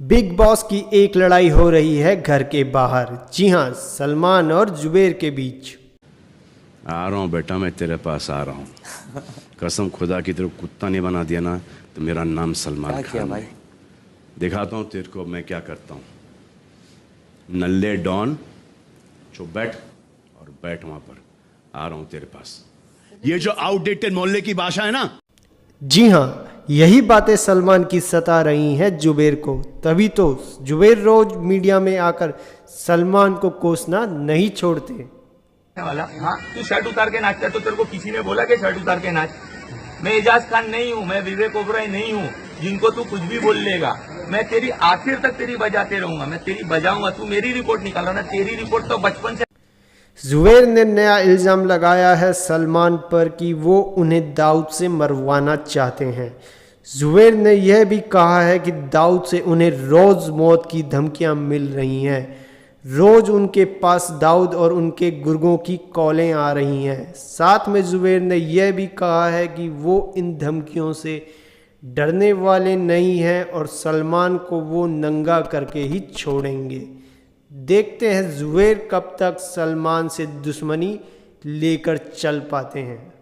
Big boss की एक लड़ाई हो रही है घर के बाहर। जी हाँ, सलमान और जुबेर के बीच। आ रहा हूँ बेटा, मैं तेरे पास आ रहा हूँ। कसम खुदा की, तेरे को कुत्ता नहीं बना दिया ना तो मेरा नाम सलमान खान नहीं। दिखाता हूँ तेरे को मैं क्या करता हूँ। नल्ले डॉन, चुप बैठ और बैठ वहां पर। आ रहा हूँ तेरे पास। ये जो आउटडेटेड मोहल्ले की भाषा है ना। जी हाँ, यही बातें सलमान की सता रही हैं जुबेर को। तभी तो जुबेर रोज मीडिया में आकर सलमान को कोसना नहीं छोड़ते। वाला हाँ, तू शर्ट उतार के नाचता है तो तेरे को किसी ने बोला कि शर्ट उतार के नाच? मैं एजाज खान नहीं हूँ, मैं विवेक ओबराय नहीं हूँ जिनको तू कुछ भी बोल लेगा। मैं तेरी आखिर तक तेरी बजाते रहूंगा, मैं तेरी बजाऊंगा। तू मेरी रिपोर्ट निकाल रहा ना, तेरी रिपोर्ट तो बचपन से। जुबेर ने नया इल्ज़ाम लगाया है सलमान पर कि वो उन्हें दाऊद से मरवाना चाहते हैं। जुबेर ने यह भी कहा है कि दाऊद से उन्हें रोज़ मौत की धमकियां मिल रही हैं। रोज़ उनके पास दाऊद और उनके गुर्गों की कॉलें आ रही हैं। साथ में जुबेर ने यह भी कहा है कि वो इन धमकियों से डरने वाले नहीं हैं और सलमान को वो नंगा करके ही छोड़ेंगे। देखते हैं जुबेर कब तक सलमान से दुश्मनी लेकर चल पाते हैं।